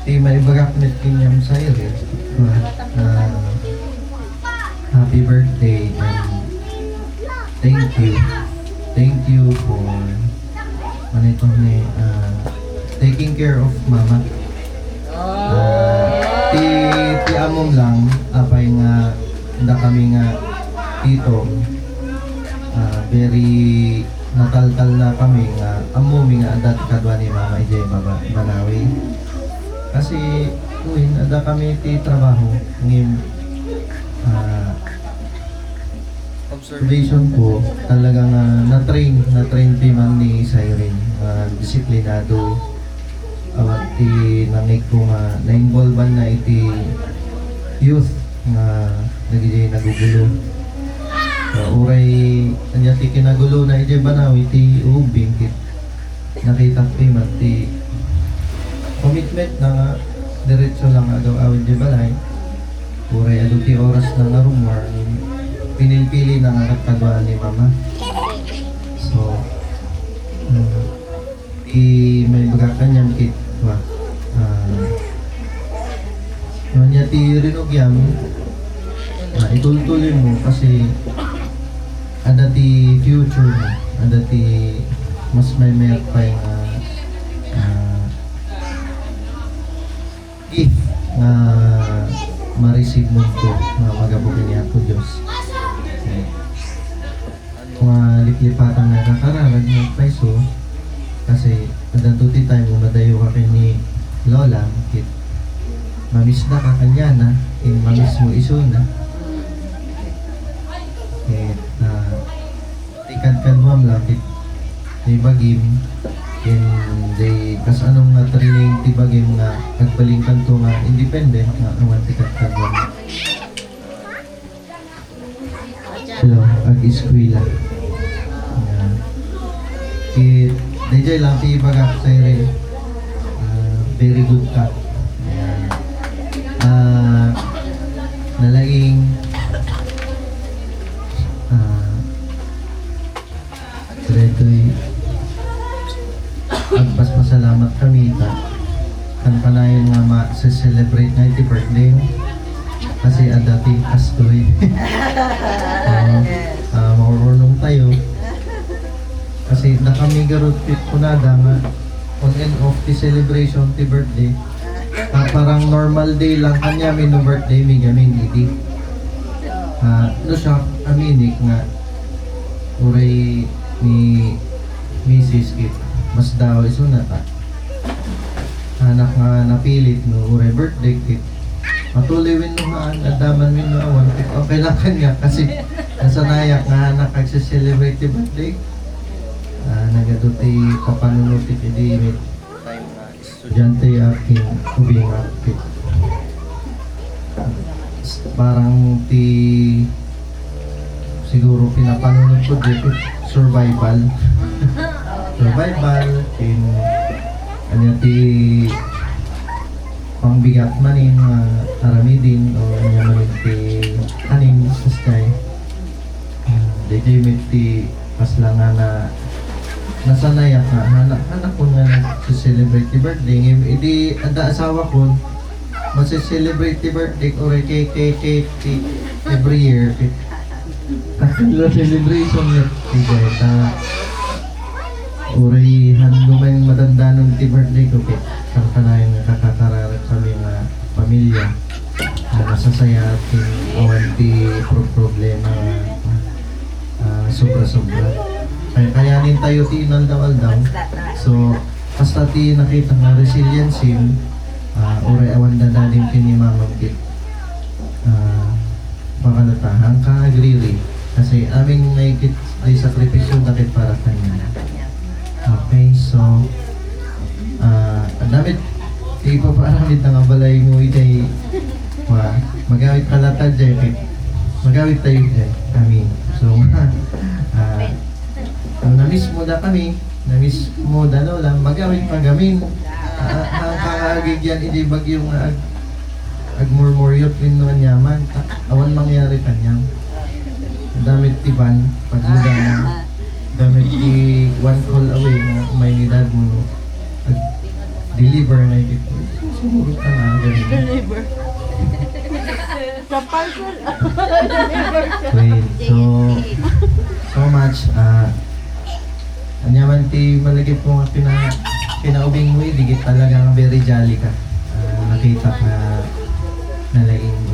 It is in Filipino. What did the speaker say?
Di maibagaknit kinyam sa'yo eh. Happy birthday and thank you. Thank you for manitong ni taking care of mama. Ti amom lang apay nga da kami nga tito very nataltal na kami nga amumi nga adat kadwa ni mama ijay Banawi kasi tuwin ada kami ti trabaho ngim observation ko talagang na-train ti man ni Siren disiplinado awat ti nangik ko nga na-involvean na iti youth nga nagijay nagugulo uray anya ti kinagulo na ijay Banawi ti ubing kit nakita ti man ti commitment na nga diretso lang adaw awin ijay balay uray ado ti oras na narumar pinilpili na nga katadwaan ni mama so may baga kanyang kit niya ti rinugyam itultuloy mo kasi ada ti future mo ada ti mas may mayat pa yung gift na ma-receive mo ito na magabugin niya po Diyos kung liplipatan na kakararag ng paiso kasi ada tuti tayo mo madayo ka ni Lola kit mamis na ka kanya na mamis mo iso na tikad mo am lang kit bagim kas anong nga training ti bagim nga nagbalingkan to nga independent nga awan tikad mo hello ag-eskwela kit DJ lang ti bagak sa rin very good ka nalaging Redoy agpasalamat kami kan panayon nga ma-celebrate na iti birthday kasi adati astoy maurunong tayo kasi nakami garot kunada nga on and off ti celebration ti birthday parang normal day lang kanya may no birthday may gamin idi no siya aminik nga uray ni Mrs. Kit mas daw iso na ta anak nga napilit no uray birthday kit patuloy win no haan adaman win no awan kit okay lang kanya kasi nasanayak nga anak agse-celebrate ti birthday nagaduti kapanunuti di time na estudyante aking ubingat kit parang ti siguro pinapanunod ko dito survival in anya ti pangbigat manin aramidin o anya manin ti aning sustay DJ mit ti paslangan na nasanayak nga anak ko nga nag-celebrate ti birthday hindi ada asawa ko mas-celebrate ti birthday or cake every year kakilo celebration niya tigay uray handumay madandanon ti birthday ko kit kanayon nga kakakararap kami nga pamilya masasaya at awan ti problema sobra kayanin tayo ti inaldaw-aldaw so basta ti nakita nga resiliency uray awan dadalim pinimamang kit pakalatahan ka agree kasi aming naikit ay sakripisyo nakit para kanya okay so damit ipaparamit na nga balay mo itay magawit kalatad dyan magawit tayo dyan kami so namiss mo da kami namiss mo da lola magawit pagamin ang kakagigyan hindi bagyong agmurmuryot rin naman yaman awan mangyari kanyang damit tiban pagluda na damit ti one call away na may nidad mo deliver na ito. Sumurot ka na ganun. Deliver. Sa parcel. Deliver siya. Wait, so much. Anyaman ti malagip mo nga pinaubing mo, digit talaga nga very jolly ka. Nakita ka nalaing